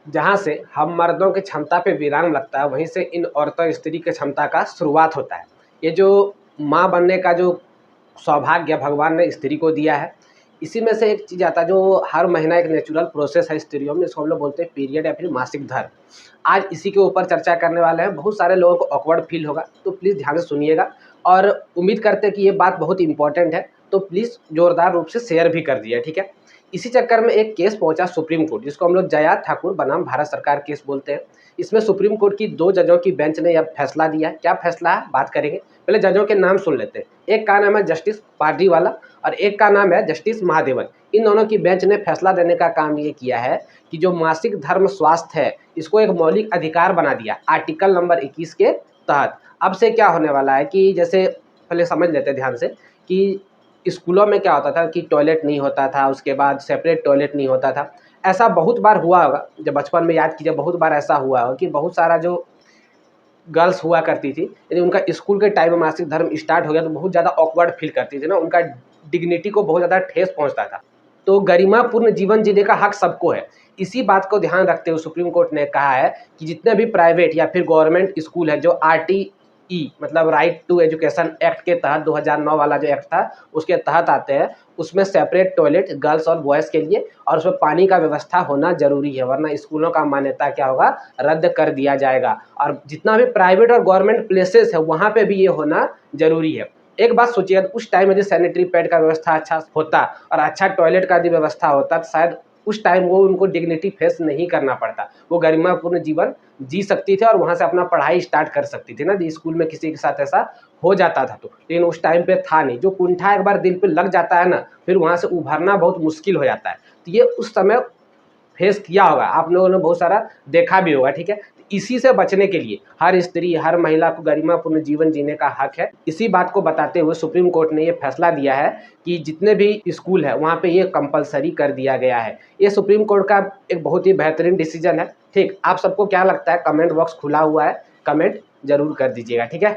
जहाँ से हम मर्दों की क्षमता पे विराम लगता है, वहीं से इन औरतों स्त्री की क्षमता का शुरुआत होता है। ये जो माँ बनने का जो सौभाग्य भगवान ने स्त्री को दिया है, इसी में से एक चीज़ आता है जो हर महीना एक नेचुरल प्रोसेस है स्त्रियों में, इसको हम लोग बोलते हैं पीरियड या फिर मासिक धर्म। आज इसी के ऊपर चर्चा करने वाले हैं। बहुत सारे लोगों को ऑकवर्ड फील होगा, तो प्लीज़ ध्यान से सुनिएगा और उम्मीद करते हैं कि ये बात बहुत इंपॉर्टेंट है, तो प्लीज़ ज़ोरदार रूप से शेयर भी कर दिया, ठीक है। इसी चक्कर में एक केस पहुंचा सुप्रीम कोर्ट, जिसको हम लोग जया ठाकुर बनाम भारत सरकार केस बोलते हैं। इसमें सुप्रीम कोर्ट की 2 जजों की बेंच ने यह फैसला दिया है। क्या फैसला है, बात करेंगे। पहले जजों के नाम सुन लेते हैं। एक का नाम है जस्टिस पार्डीवाला और एक का नाम है जस्टिस महादेवन। इन दोनों की बेंच ने फैसला देने का काम ये किया है कि जो मासिक धर्म स्वास्थ्य है, इसको एक मौलिक अधिकार बना दिया आर्टिकल नंबर 21 के तहत। अब से क्या होने वाला है कि जैसे पहले समझ लेते हैं ध्यान से कि स्कूलों में क्या होता था कि टॉयलेट नहीं होता था, उसके बाद सेपरेट टॉयलेट नहीं होता था। ऐसा बहुत बार हुआ होगा, जब बचपन में याद कीजिए, बहुत बार ऐसा हुआ होगा कि बहुत सारा जो गर्ल्स हुआ करती थी, यदि उनका स्कूल के टाइम में मासिक धर्म स्टार्ट हो गया तो बहुत ज़्यादा ऑकवर्ड फील करती थी ना, उनका डिग्निटी को बहुत ज़्यादा ठेस पहुंचता था। तो गरिमापूर्ण जीवन जीने का हक सबको है। इसी बात को ध्यान रखते हुए सुप्रीम कोर्ट ने कहा है कि जितने भी प्राइवेट या फिर गवर्नमेंट स्कूल है, जो आरटीई मतलब राइट टू एजुकेशन एक्ट के तहत 2009 वाला जो एक्ट था उसके तहत आते हैं, उसमें सेपरेट टॉयलेट गर्ल्स और बॉयज़ के लिए और उसमें पानी का व्यवस्था होना जरूरी है, वरना स्कूलों का मान्यता क्या होगा, रद्द कर दिया जाएगा। और जितना भी प्राइवेट और गवर्नमेंट प्लेसेस है वहाँ पे भी ये होना जरूरी है। एक बात सोचिए, उस टाइम यदि सैनिटरी पैड का व्यवस्था अच्छा होता और अच्छा टॉयलेट का भी व्यवस्था होता तो शायद उस टाइम वो उनको डिग्निटी फेस नहीं करना पड़ता, वो गरिमापूर्ण जीवन जी सकती थी और वहाँ से अपना पढ़ाई स्टार्ट कर सकती थी ना। स्कूल में किसी के साथ ऐसा हो जाता था तो, लेकिन उस टाइम पे था नहीं। जो कुंठा एक बार दिल पे लग जाता है ना, फिर वहाँ से उभरना बहुत मुश्किल हो जाता है। तो ये उस समय फेस किया होगा, आप लोगों ने बहुत सारा देखा भी होगा, ठीक है। तो इसी से बचने के लिए हर स्त्री हर महिला को गरिमापूर्ण जीवन जीने का हक है। इसी बात को बताते हुए सुप्रीम कोर्ट ने ये फैसला दिया है कि जितने भी स्कूल है वहाँ पे ये कंपलसरी कर दिया गया है। ये सुप्रीम कोर्ट का एक बहुत ही बेहतरीन डिसीजन है। ठीक, आप सबको क्या लगता है, कमेंट बॉक्स खुला हुआ है, कमेंट जरूर कर दीजिएगा, ठीक है।